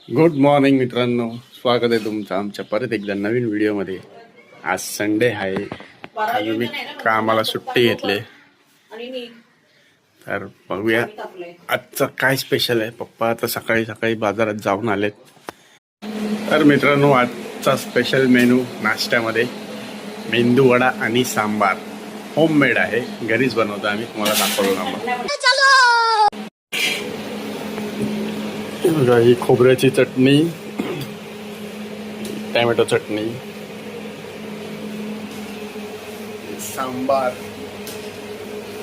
Good morning मित्रांनो, स्वागत आहे तुमचं आमच्या परत एकदा नवीन व्हिडिओमध्ये. आज संडे आहे, आज मी कामाला सुट्टी घेतली. तर बघूया आजचं काय स्पेशल आहे. पप्पा आता सकाळी सकाळी बाजारात जाऊन आलेत. तर मित्रांनो, आजचा स्पेशल मेनू नाश्त्यामध्ये मेंदू वडा आणि सांबार होममेड आहे, घरीच बनवतो आम्ही. तुम्हाला दाखवलो ना. ही खोबऱ्याची चटणी, टॅमॅटो चटणी, सांबार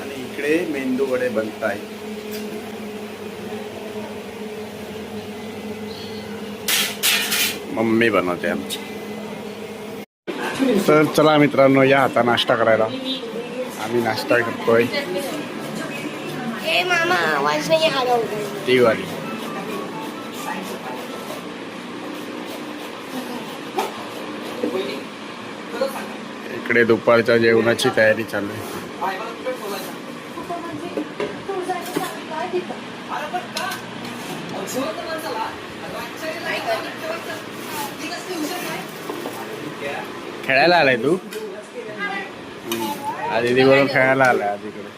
आणि इकडे मेंदू वडे बनत आहे. मम्मी बनवते आमची. तर चला मित्रांनो, या आता नाश्ता करायला. आम्ही नाश्ता करतोय ती वाली. इकडे दुपारच्या जेवणाची तयारी चालू आहे. खेळायला आलाय तू? आज दीदी बरोबर खेळायला आलाय आज इकडे.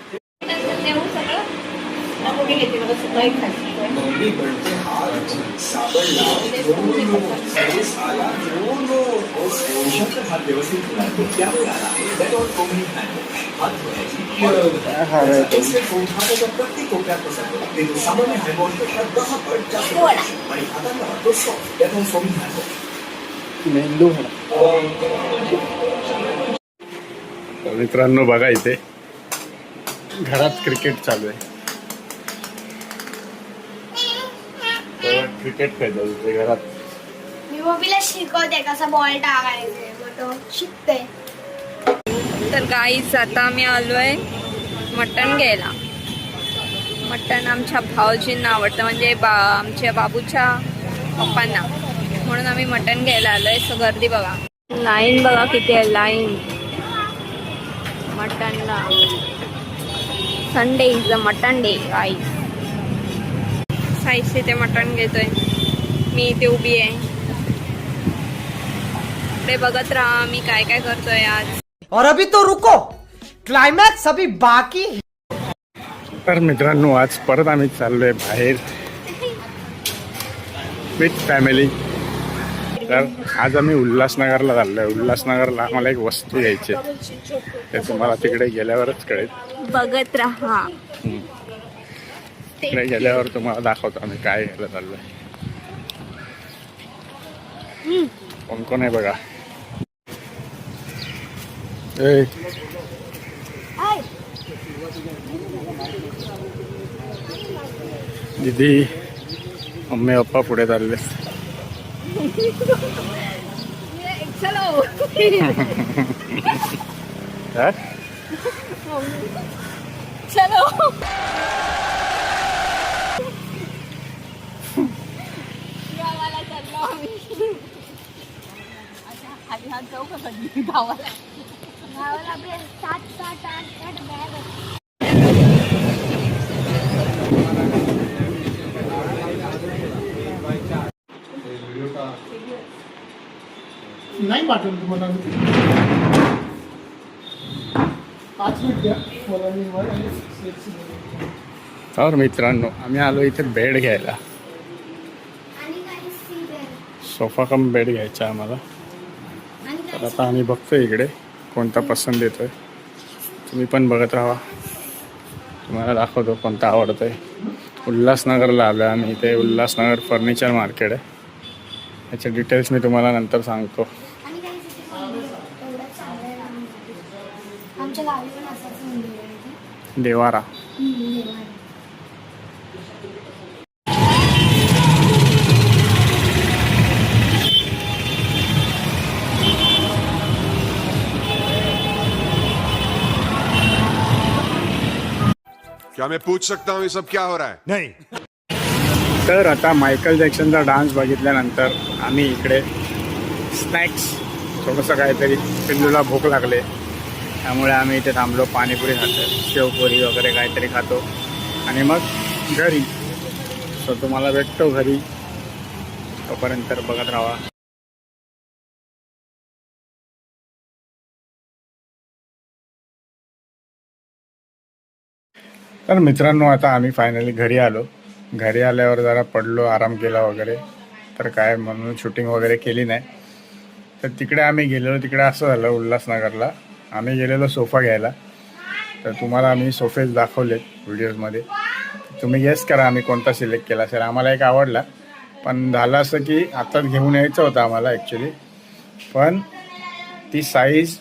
मेंदू मित्रांनो, बघा इथे घरात क्रिकेट चालू आहे. क्रिकेट खेळतो इथे घरात. मी मम्मीला शिकवते कसं बॉल टाकायचे, मग तो शिकते. तर गाईच आता आम्ही आलोय मटण घ्यायला. मटण आमच्या भाऊजींना आवडतं, म्हणजे आमच्या बाबूच्या पप्पांना, म्हणून आम्ही मटण घ्यायला आलोय. सो गर्दी बघा, लाईन बघा किती आहे. लाईन मटणला. Sunday is the mutton day guys. Size ते मटण घेतोय, मी इथे उभी आहे. इकडे बघत राहा आम्ही काय काय करतोय आज. और अभी तो रुको, क्लाइमॅक्स अभी बाकी. तर मित्रांनो, आज परत आम्ही चाललोय बाहेर विथ फॅमिली. तर आज आम्ही उल्हासनगरला चाललोय. उल्हासनगरला आम्हाला एक वस्तू घ्यायची आहे, ते तुम्हाला तिकडे गेल्यावरच कळेल. बघत राहा, तिकडे गेल्यावर तुम्हाला दाखवतो आम्ही काय घ्यायला चाललोय. कोण कोण आहे बघा. दीदी, मम्मी पप्पा पुढे चालले. चलो गावाला चाललो आम्ही. खाली हात जाऊ का कधी गावाला? गावाला आपले 7-8 बॅग आहेत. नाही पाठवलं तुम्हाला. 5 मिनिट द्या मला. तर मित्रांनो, आम्ही आलो इथे बेड घ्यायला. आणि काही सीट आहे. सोफा कम बेड घ्यायचा आम्हाला. तर आता आम्ही बघतोय इकडे कोणता पसंत येतोय. तुम्ही पण बघत राहा, तुम्हाला दाखवतो कोणता आवडतोय. उल्हासनगरला आलो आम्ही. इथे उल्हासनगर फर्निचर मार्केट आहे. याचे डिटेल्स मी तुम्हाला नंतर सांगतो. आणि काही सीट एवढंच चांगलं आहे. आमच्या गावी पण असंच मंदिर आहे. देवारा. क्या मैं पूछ सकता हूँ ये सब क्या हो रहा है? नहीं. तर आता मायकल जॅक्सनचा डान्स बघितल्यानंतर आम्ही इकडे स्नॅक्स थोडंसं काहीतरी, पिल्लूला भूक लागले त्यामुळे आम्ही इथे थांबलो. पाणीपुरी खातो, शेवपुरी वगैरे काहीतरी खातो आणि मग घरी. सो तुम्हाला भेटतो घरी तोपर्यंत बघत राहा. तर मित्रांनो, आता आम्ही फायनली घरी आलो. घरी आल्यावर जरा पडलो, आराम केला वगैरे. तर काय म्हणून शूटिंग वगैरे केली नाही. तर तिकडे आम्ही गेलेलो. तिकडे असं झालं, उल्हासनगरला आम्ही गेलेलो सोफा घ्यायला. तर तुम्हाला आम्ही सोफेच दाखवलेत व्हिडिओजमध्ये. तुम्ही गेस करा आम्ही कोणता सिलेक्ट केला असेल. आम्हाला एक आवडला, पण झालं असं की आताच घेऊन यायचं होतं आम्हाला ॲक्च्युली, पण ती साईज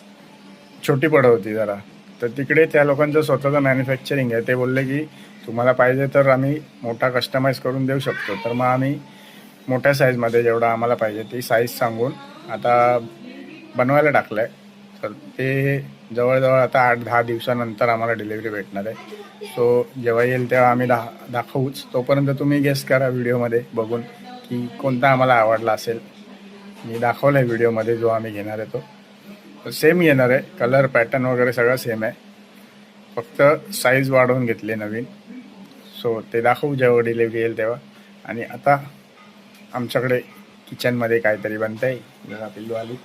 छोटी पडत होती जरा. तर तिकडे त्या लोकांचं स्वतःचं मॅन्युफॅक्चरिंग आहे. ते बोलले की तुम्हाला पाहिजे तर आम्ही मोठा कस्टमाइज करून देऊ शकतो. तर मग आम्ही मोठ्या साईजमध्ये जेवढा आम्हाला पाहिजे ती साईज सांगून आता बनवायला टाकलं आहे. तर ते जवळजवळ आता 8-10 दिवसानंतर आम्हाला डिलिव्हरी भेटणार आहे. सो जेव्हा येईल तेव्हा आम्ही दाखवूच. तोपर्यंत तुम्ही गेस करा व्हिडिओमध्ये बघून की कोणता आम्हाला आवडला असेल. मी दाखवलं आहे व्हिडिओमध्ये जो आम्ही घेणार आहे तो सेम येणार आहे. कलर पॅटर्न वगैरे सगळं सेम आहे, फक्त साईज वाढवून घेतली नवीन. सो ते दाखवू जेव्हा डिलिव्हरी येईल तेव्हा. आणि आता आमच्याकडे किचनमध्ये काहीतरी बनतं आहे. जरा पिल्लू आली.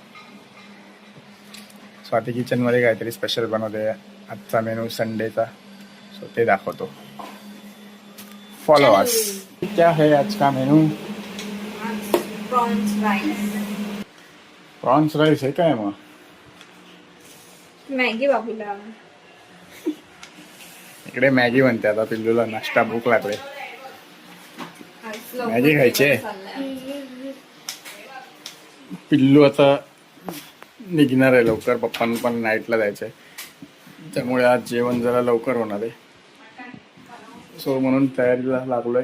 स्वाती किचनमध्ये काहीतरी स्पेशल बनवते आजचा मेनू संडेचा. सो ते दाखवतो. Follow us. क्या है आज का menu? Prawns rice. Prawns rice आहे काय? मग मॅगी बाबूला. इकडे मॅगी बनते. आता पिल्लूला नाश्ता भूक लागले, मॅगी खायचे. पिल्लू आता निघणार आहे लवकर. पप्पांना पण नाईटला जायचं आहे, त्यामुळे आज जेवण जरा लवकर होणार आहे. सो म्हणून तयारीला लागलोय.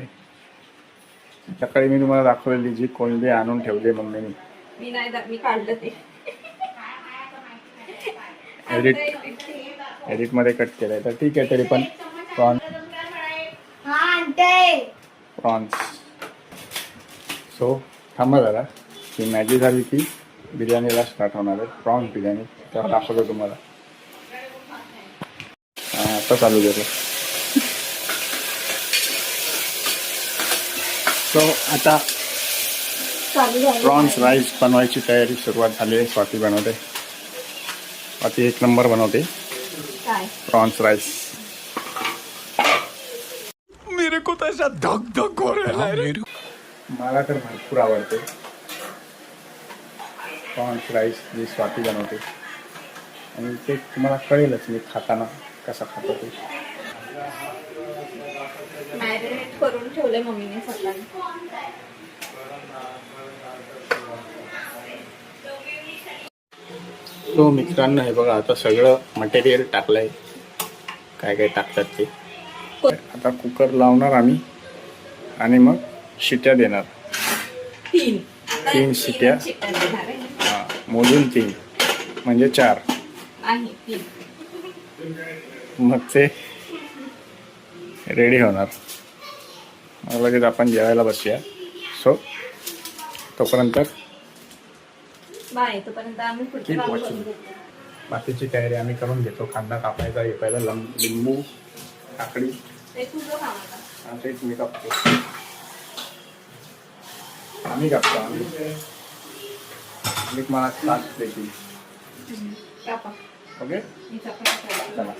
सकाळी मी तुम्हाला दाखवलेली जी कोळंबी आणून ठेवली मम्मीने. मी काढलं ते एडिटमध्ये कट केलंय. तर ठीक आहे, तरी पण प्रॉन्स. सो थांबा जरा. ही मॅगी झाली की बिर्याणीला स्टार्ट होणार आहे. प्रॉन्स बिर्याणी तेव्हा दाखवतो तुम्हाला. आता चालू केलं. सो आता प्रॉन्स राईस बनवायची तयारी सुरुवात झाली आहे. स्वाती बनवते. स्वाती 1 नंबर बनवते प्रॉन्स राईस. मेरे को तो ऐसा धक धक हो रहा है. मला तर भरपूर आवडते प्रॉन्स राईस जी स्वाती बनवते. आणि ते तुम्हाला कळेलच मी खाताना कसा खातो ते. मॅरिनेट करून ठेवले मम्मीने सकाळी. तो मित्रांनो हे बघा, आता सगळं मटेरियल टाकलंय. काय काय टाकतात ते. आता कुकर लावणार आम्ही आणि मग शिट्या देणार. 3 शिट्या. हां, मोजून 3 म्हणजे 4. मग ते रेडी होणार. मग लगेच आपण जेवायला बसूया. सो तोपर्यंत आम्ही पुढचं काम करून घेतो. बाकीची तयारी आम्ही करून घेतो. कांदा कापायचा, हे पहिला लिंबू, काकडी. ते तुझं काम आता. हा, तेच मी कापतो. आम्ही कापतो. आम्ही मला तास देतील. कापा. ओके, मी चपाती चला.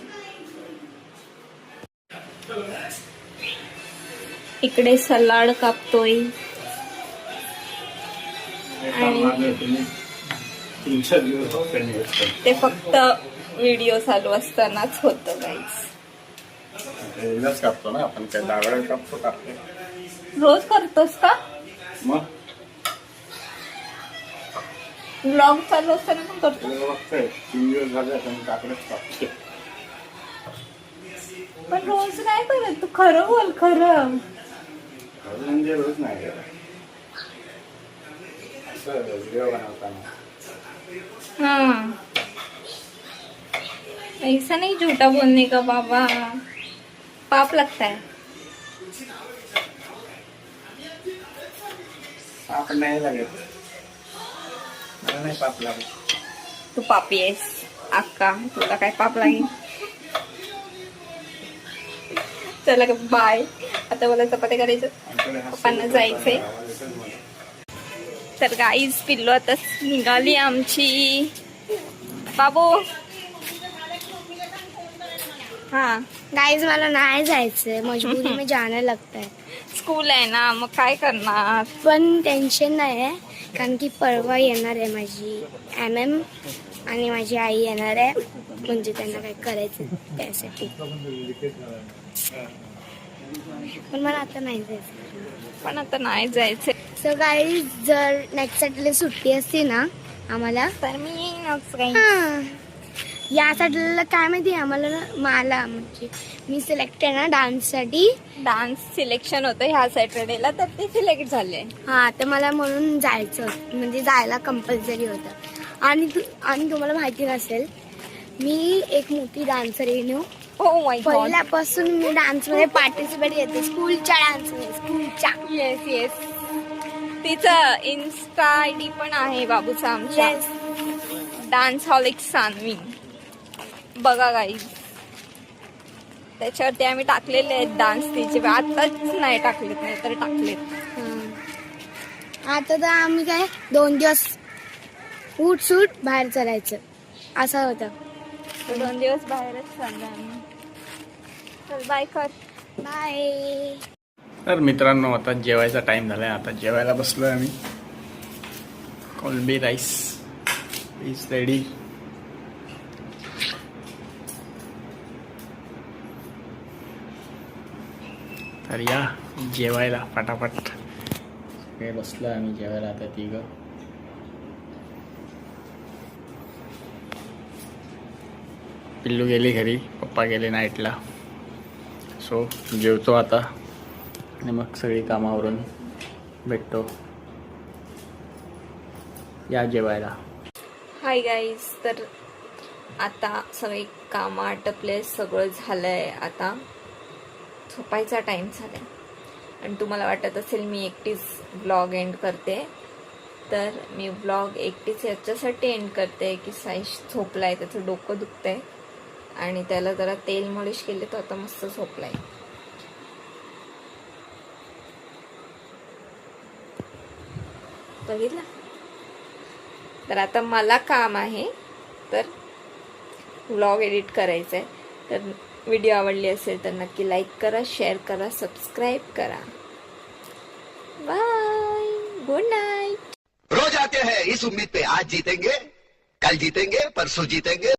इकडे सलाड कापतोय. ते फक्त व्हिडिओ चालू असतानाच होतं गाईस. एकदाच कापतो ना आपण, काय दागडा कापतो का? रोज करतोस का? मग ब्लॉग चालू असताना पण करतो. बघतोय 3 दिवस झाले आपण काकडेच कापतो. पण रोज नाही करत. तू खरं बोल. खरं म्हणजे रोज नाही करत. असं व्हिडिओ बनवताना. हाँ, ऐसा नहीं झूठा बोलने का बाबा, पाप लगता है. पाप नाही लागत. मला नाही पाप लागत. तू पापी आहेस अक्का. तुला काय पाप लागेल. चला बाय. आता मला चपाती करायचं. पप्पांना जायचंय. तर गाईज पिल्लू आता निघाली आमची. बाबू हा गाईज मला नाही जायचंय, मजबुरी में जाना लगता है. स्कूल आहे ना, मग काय करणार. पण टेन्शन नाही आहे, कारण की परवा येणार आहे माझी MM आणि माझी आई येणार आहे, म्हणजे त्यांना काय करायचं त्यासाठी. पण मला आता नाही जायचं. पण आता नाही जायचं सो गाईज जर नेक्स्ट सॅटरडे सुट्टी असते ना आम्हाला, तर मी येईनच काही. हां या सॅटरडेला काय माहिती आम्हाला मला म्हणजे मी सिलेक्ट आहे ना डान्ससाठी. डान्स सिलेक्शन होतं ह्या सॅटर्डेला, तर ते सिलेक्ट झाले. हां तर मला म्हणून जायचं होतं, म्हणजे जायला कंपल्सरी होतं. आणि तुम्हाला माहिती नसेल मी एक मोठी डान्सर आहे नो. हो माय गॉड. पहिल्यापासून मी डान्समध्ये पार्टिसिपेट घेते, स्कूलच्या डान्समध्ये, स्कूलच्या. Yes yes. तिचं इन्स्टा ID पण आहे बाबूचा आमच्या. येस डान्स हॉलिक सानवी बघा गाईज, त्याच्यावरती आम्ही टाकलेले आहेत डान्स तिचे. आताच नाही टाकलेत, नाही तर टाकलेत. आता तर आम्ही काय 2 दिवस उठ सूट बाहेर चलायचं असं होतं. तर 2 दिवस बाहेरच चाललो आम्ही. चल बाय कर. बाय. तर मित्रांनो आता जेवायचा टाइम झालाय, आता जेवायला बसलोय आम्ही. कोलंबी राईस इज रेडी. तर या जेवायला फटाफट. सगळे बसलोय आम्ही जेवायला आता तिघं. पिल्लू गेली घरी, पप्पा गेले नाईटला. सो जेवतो आता आणि मग सगळी कामावरून भेटतो. या जेवायला. हाय गाईज, तर आता सगळे कामं आटपले, सगळं झालंय. आता झोपायचा टाइम झालाय. आणि तुम्हाला वाटत असेल मी एकटीच ब्लॉग एंड करते, तर मी ब्लॉग एकटीच याच्यासाठी एंड करते की साईश झोपलाय, त्याचं डोकं दुखतंय आणि त्याला जरा तेल मालिश केले तर आता मस्त झोपलाय. बघितलं. तर आता मला काम आहे, तर व्लॉग एडिट करायचं आहे. तर व्हिडिओ आवडली असेल तर नक्की लाईक करा, शेअर करा, सबस्क्राईब करा. Bye, good night. रोज आते हैं इस उम्मीद पे आज जीतेंगे, कल जीतेंगे, परसों जीतेंगे,